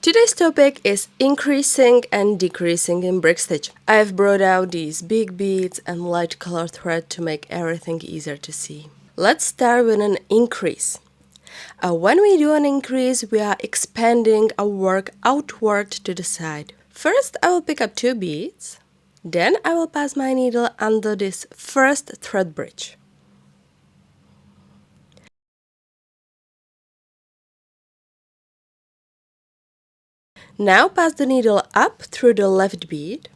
Today's topic is increasing and decreasing in brick stitch. I've brought out these big beads and light color thread to make everything easier to see. Let's start with an increase. When we do an increase, we are expanding our work outward to the side. First, I will pick up 2 beads. Then I will pass my needle under this first thread bridge. Now pass the needle up through the left bead.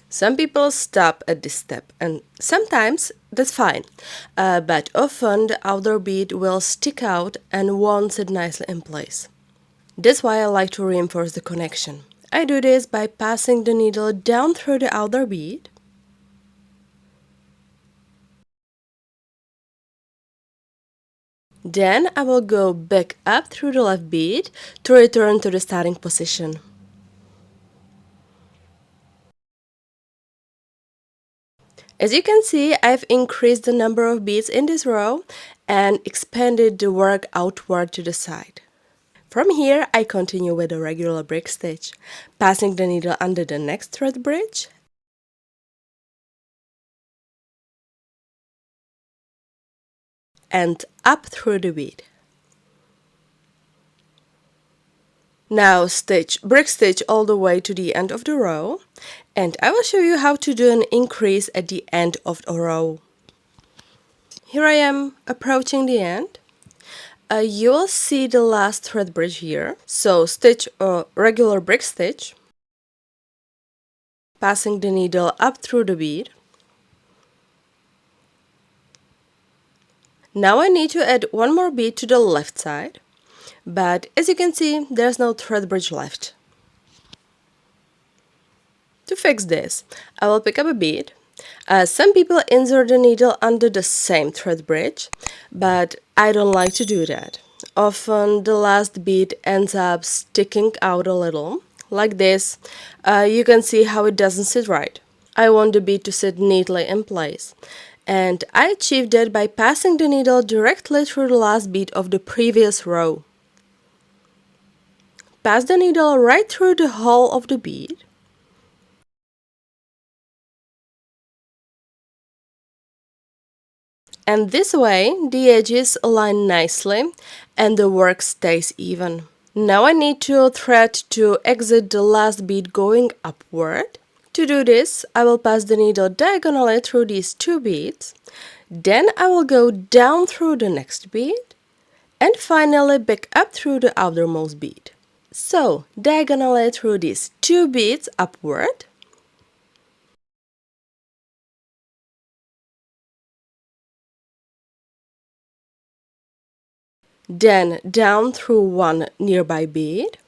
Some people stop at this step, and sometimes that's fine, but often the outer bead will stick out and won't sit nicely in place. That's why I like to reinforce the connection. I do this by passing the needle down through the outer bead, then I will go back up through the left bead to return to the starting position. As you can see, I've increased the number of beads in this row and expanded the work outward to the side. From here, I continue with a regular brick stitch, passing the needle under the next thread bridge and up through the bead. Now brick stitch all the way to the end of the row, and I will show you how to do an increase at the end of the row. Here I am approaching the end. You will see the last thread bridge here, so stitch a regular brick stitch, passing the needle up through the bead. Now I need to add one more bead to the left side, but as you can see, there's no thread bridge left. To fix this, I will pick up a bead. Some people insert the needle under the same thread bridge, but I don't like to do that. Often the last bead ends up sticking out a little, like this. You can see how it doesn't sit right. I want the bead to sit neatly in place, and I achieve that by passing the needle directly through the last bead of the previous row. Pass the needle right through the hole of the bead. And this way, the edges align nicely and the work stays even. Now I need to thread to exit the last bead going upward. To do this, I will pass the needle diagonally through these 2 beads. Then I will go down through the next bead and finally back up through the outermost bead. So, diagonally through these 2 beads upward. Then down through one nearby bead.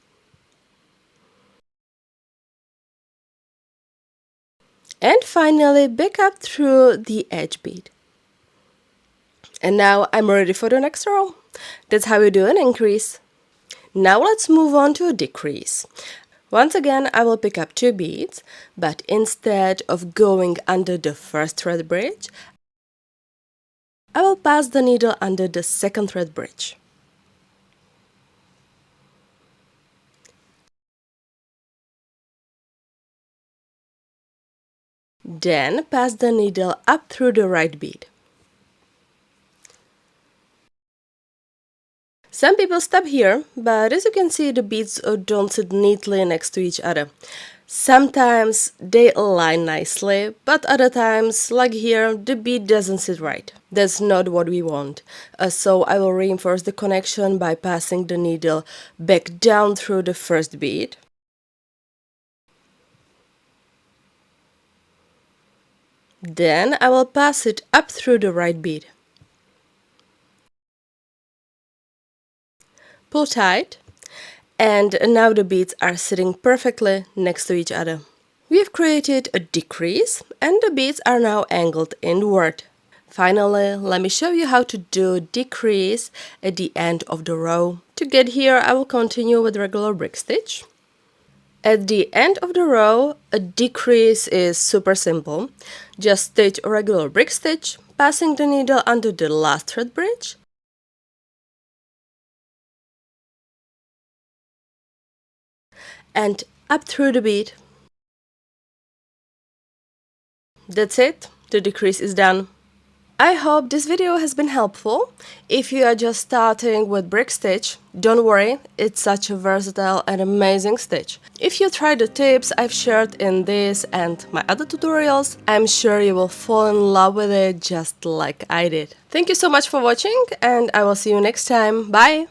And finally back up through the edge bead. And now I'm ready for the next row. That's how you do an increase. Now let's move on to a decrease. Once again, I will pick up 2 beads, but instead of going under the first thread bridge, I will pass the needle under the second thread bridge. Then pass the needle up through the right bead. Some people stop here, but as you can see, the beads don't sit neatly next to each other. Sometimes they align nicely, but other times, like here, the bead doesn't sit right. That's not what we want. So I will reinforce the connection by passing the needle back down through the first bead. Then I will pass it up through the right bead. Pull tight, and now the beads are sitting perfectly next to each other. We have created a decrease, and the beads are now angled inward. Finally, let me show you how to do a decrease at the end of the row. To get here, I will continue with regular brick stitch. At the end of the row, a decrease is super simple. Just stitch a regular brick stitch, passing the needle under the last thread bridge, and up through the bead. That's it, the decrease is done. I hope this video has been helpful. If you are just starting with brick stitch, don't worry, it's such a versatile and amazing stitch. If you try the tips I've shared in this and my other tutorials, I'm sure you will fall in love with it just like I did. Thank you so much for watching, and I will see you next time. Bye!